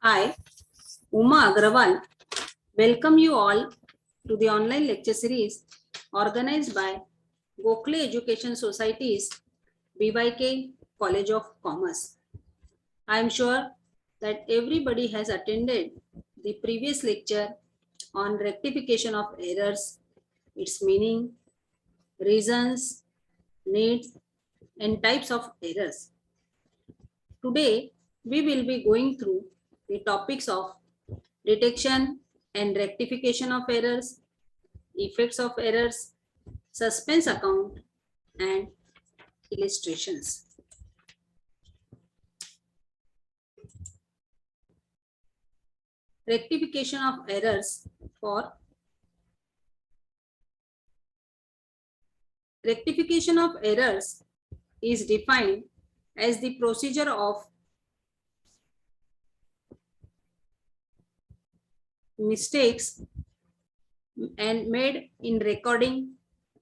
I, Uma Agrawal, welcome you all to the online lecture series organized by Gokhale Education Society's BYK College of Commerce. I am sure that everybody has attended the previous lecture on rectification of errors, its meaning, reasons, needs, and types of errors. Today, we will be going through the topics of detection and rectification of errors, effects of errors, suspense account, and illustrations. Rectification of errors for rectification of errors is defined as the procedure of mistakes and made in recording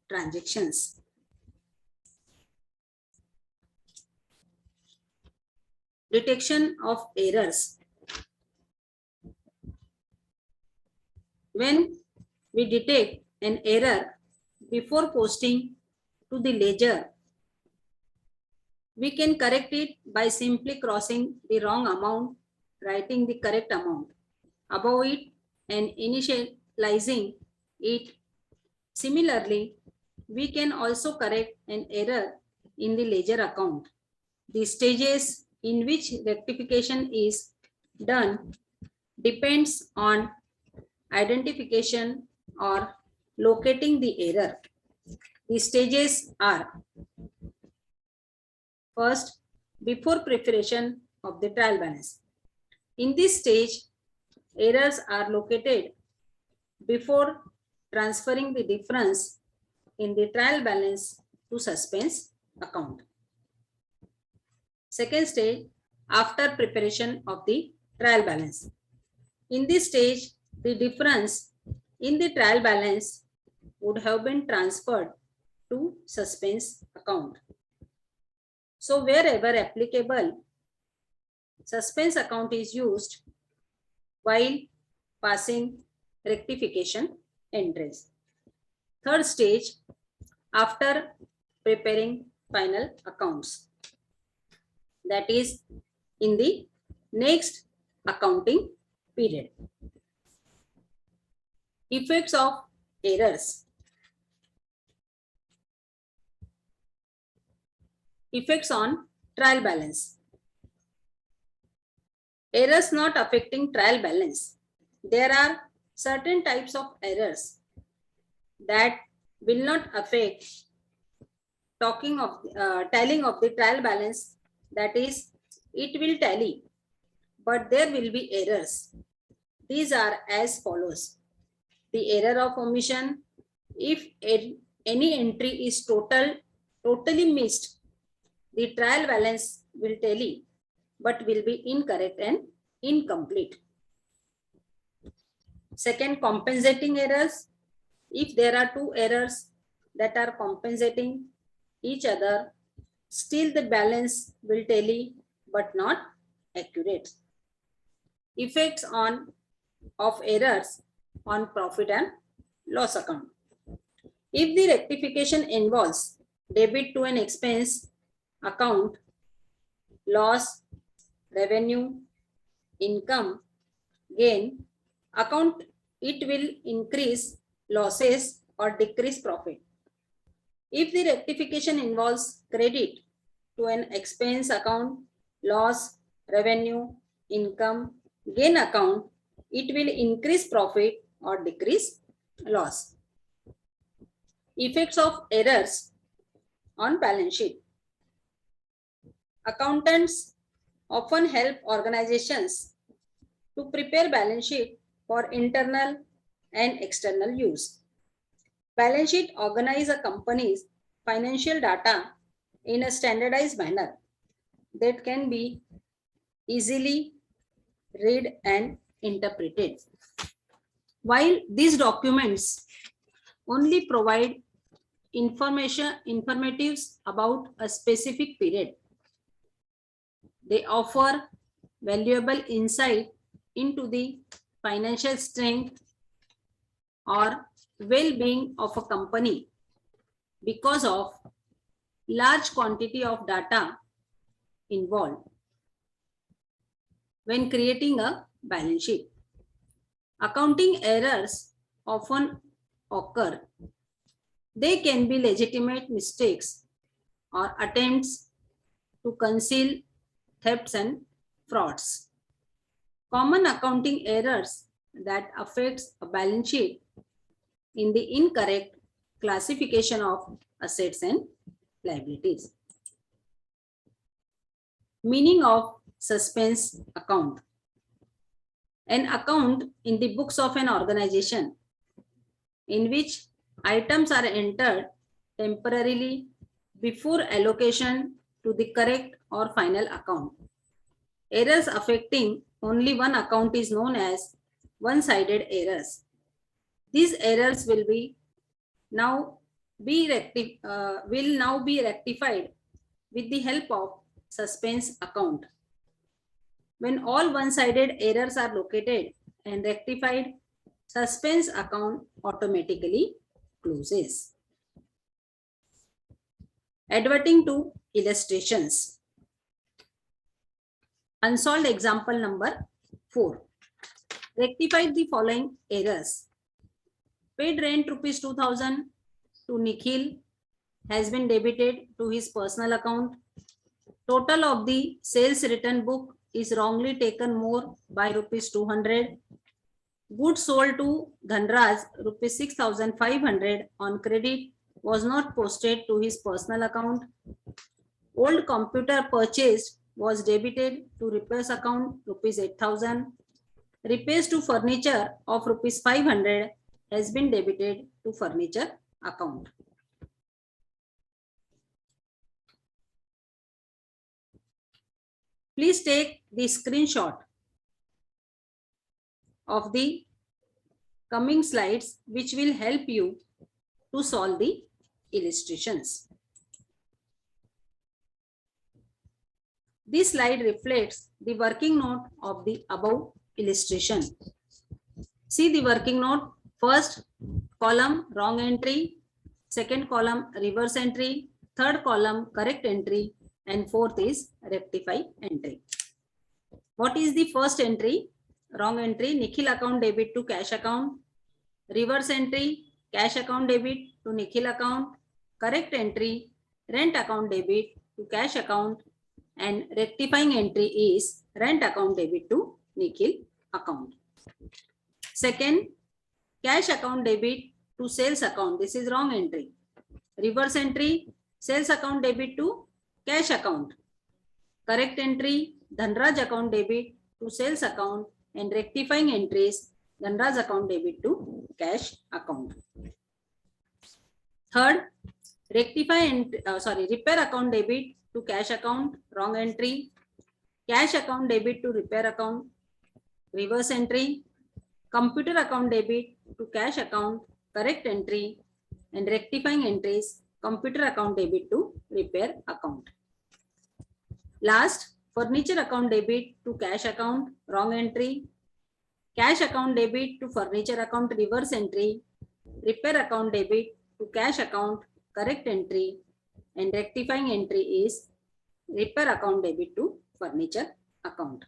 transactions. Detection of errors. When we detect an error before posting to the ledger, we can correct it by simply crossing the wrong amount, writing the correct amount above it, and initializing it. Similarly, we can also correct an error in the ledger account. The stages in which rectification is done depends on identification or locating the error. The stages are: first, before preparation of the trial balance. In this stage, errors are located before transferring the difference in the trial balance to suspense account. Second stage, after preparation of the trial balance. In this stage, the difference in the trial balance would have been transferred to suspense account. So wherever applicable, suspense account is used while passing rectification entries. Third stage, after preparing final accounts, that is in the next accounting period. Effects of errors. Effects on trial balance. Errors not affecting trial balance. There are certain types of errors that will not affect tallying of the trial balance, that is, it will tally, but there will be errors. These are as follows: the error of omission. If any entry is totally missed, the trial balance will tally, but will be incorrect and incomplete. Second, compensating errors. If there are two errors that are compensating each other, still the balance will tally but not accurate. Effects of errors on profit and loss account. If the rectification involves debit to an expense account, loss, revenue, income, gain account, it will increase losses or decrease profit. If the rectification involves credit to an expense account, loss, revenue, income, gain account, it will increase profit or decrease loss. Effects of errors on balance sheet. Accountants often help organizations to prepare balance sheet for internal and external use. Balance sheet organize a company's financial data in a standardized manner that can be easily read and interpreted. While these documents only provide informatives about a specific period, they offer valuable insight into the financial strength or well-being of a company because of large quantity of data involved when creating a balance sheet. Accounting errors often occur. They can be legitimate mistakes or attempts to conceal thefts and frauds. Common accounting errors that affects a balance sheet in the incorrect classification of assets and liabilities. Meaning of suspense account. An account in the books of an organization in which items are entered temporarily before allocation to the correct or final account. Errors affecting only one account is known as one-sided errors. These errors will now be rectified with the help of suspense account. When all one-sided errors are located and rectified, suspense account automatically closes. Adverting to illustrations. Unsolved example number 4. Rectified the following errors. Paid rent rupees 2000 to Nikhil has been debited to his personal account. Total of the sales return book is wrongly taken more by rupees 200. Goods sold to Dhanraj rupees 6500 on credit was not posted to his personal account. Old computer purchased was debited to repairs account rupees 8000. Repairs to furniture of rupees 500 has been debited to furniture account. Please take the screenshot of the coming slides, which will help you to solve the illustrations. This slide reflects the working note of the above illustration. See the working note. First column, wrong entry. Second column, reverse entry. Third column, correct entry. And fourth is rectify entry. What is the first entry? Wrong entry, Nikhil account debit to cash account. Reverse entry, cash account debit to Nikhil account. Correct entry, rent account debit to cash account. And rectifying entry is rent account debit to Nikhil account. Second, cash account debit to sales account. This is wrong entry. Reverse entry, sales account debit to cash account. Correct entry, Dhanraj account debit to sales account, and rectifying entries, Dhanraj account debit to cash account. Third, repair account debit to cash account, wrong entry. Cash account debit to repair account, reverse entry. Computer account debit to cash account, correct entry. And rectifying entries, computer account debit to repair account. Last, furniture account debit to cash account, wrong entry. Cash account debit to furniture account, reverse entry. Repair account debit to cash account, correct entry. And rectifying entry is repair account debit to furniture account.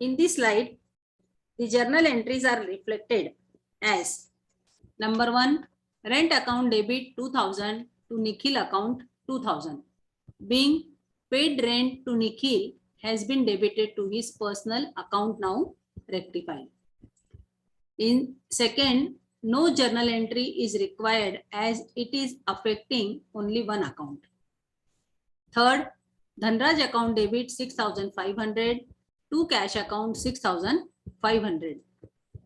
In this slide, the journal entries are reflected as number 1, rent account debit 2000 to Nikhil account 2000. Being paid rent to Nikhil has been debited to his personal account, now rectified. In second, no journal entry is required as it is affecting only one account. Third, Dhanraj account debit 6500 to cash account 6500.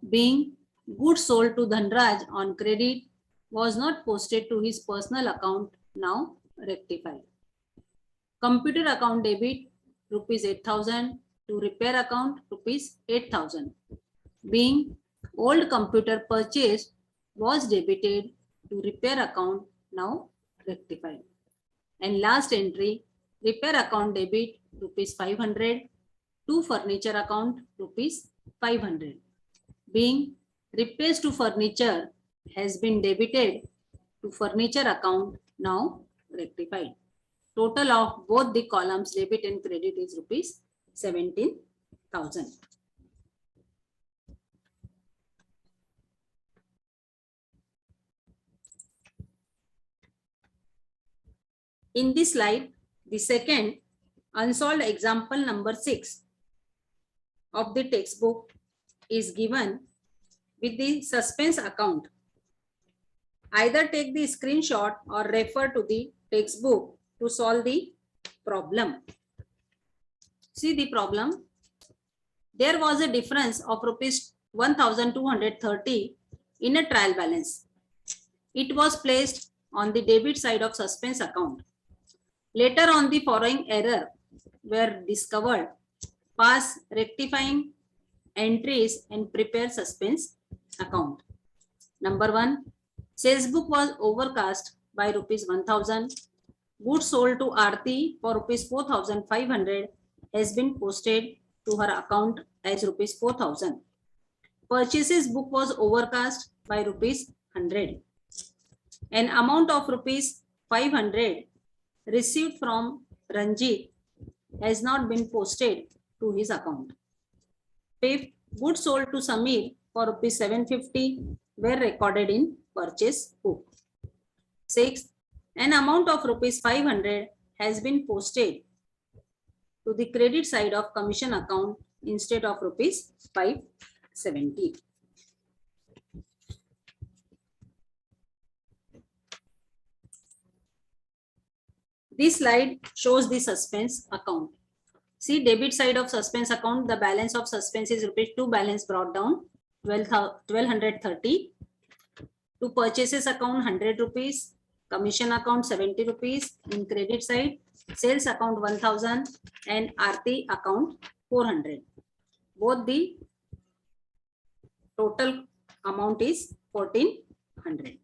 Being goods sold to Dhanraj on credit was not posted to his personal account, now rectified. Computer account debit rupees 8000 to repair account rupees 8000. Being old computer purchase was debited to repair account, now rectified. And last entry, repair account debit rupees 500 to furniture account rupees 500. Being repairs to furniture has been debited to furniture account, now rectified. Total of both the columns debit and credit is rupees 17,000. In this slide, the second unsolved example number 6 of the textbook is given with the suspense account. Either take the screenshot or refer to the textbook to solve the problem. See the problem. There was a difference of rupees 1,230 in a trial balance. It was placed on the debit side of suspense account. Later on, the following error were discovered. Pass rectifying entries and prepare suspense account. Number 1, sales book was overcast by rupees 1,000. Goods sold to Aarti for rupees 4,500 has been posted to her account as rupees 4,000. Purchases book was overcast by rupees 100. An amount of rupees 500 received from Ranjit has not been posted to his account. Fifth, goods sold to Samir for rupees 750 were recorded in purchase book. Sixth, an amount of rupees 500 has been posted to the credit side of commission account instead of rupees 570. This slide shows the suspense account. See, debit side of suspense account, the balance of suspense is rupees 2, balance brought down 1230. To purchases account 100 rupees, commission account 70 rupees, in credit side sales account 1,000 and Aarti account 400. Both the total amount is 1,400.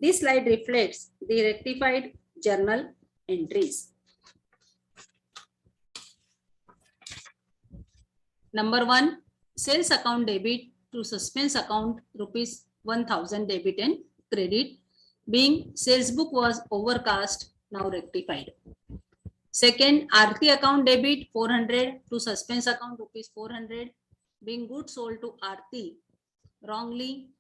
This slide reflects the rectified journal entries. Number 1, sales account debit to suspense account rupees 1,000 debit and credit, being sales book was overcast, now rectified. Second, Aarti account debit 400 to suspense account rupees 400, being goods sold to Aarti, wrongly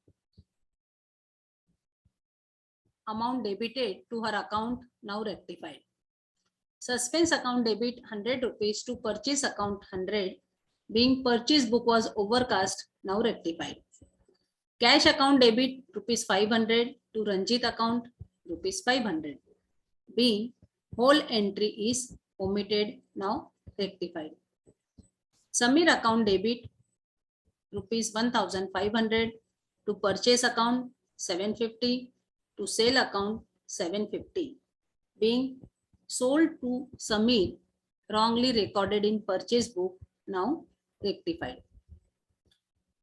amount debited to her account, now rectified. Suspense account debit 100 rupees to purchase account 100, being purchase book was overcast, now rectified. Cash account debit rupees 500 to Ranjit account rupees 500, being whole entry is omitted, now rectified. Samir account debit rupees 1,500 to purchase account 750 to sale account 750, being sold to Samir, wrongly recorded in purchase book, now rectified.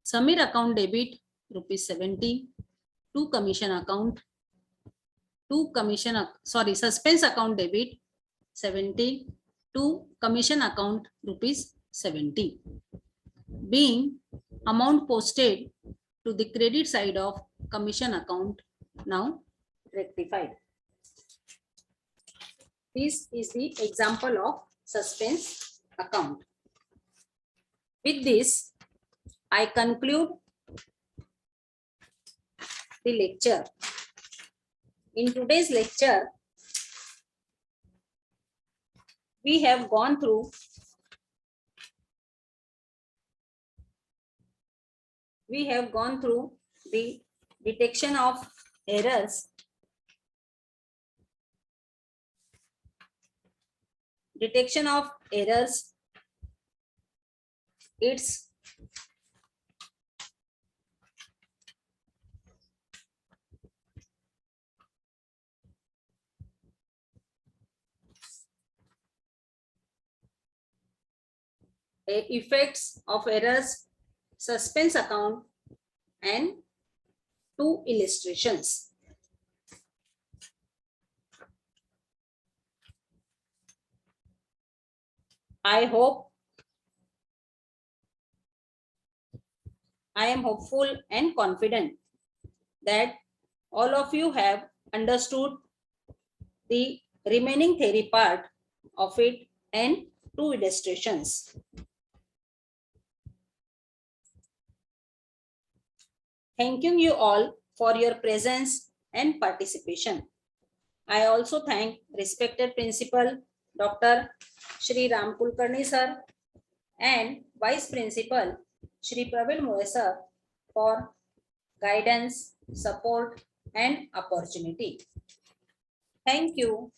Samir account debit rupees 70 to commission account, suspense account debit 70 to commission account rupees 70, being amount posted to the credit side of commission account, now rectified. This is the example of suspense account. With this, I conclude the lecture. In today's lecture, we have gone through the detection of errors, its effects of errors, suspense account, and 2 illustrations. I am hopeful and confident that all of you have understood the remaining theory part of it and two illustrations. Thanking you all for your presence and participation. I also thank respected Principal Dr. Shri Ram Kulkarni sir and Vice Principal Shri Praveen Moe sir for guidance, support and opportunity. Thank you.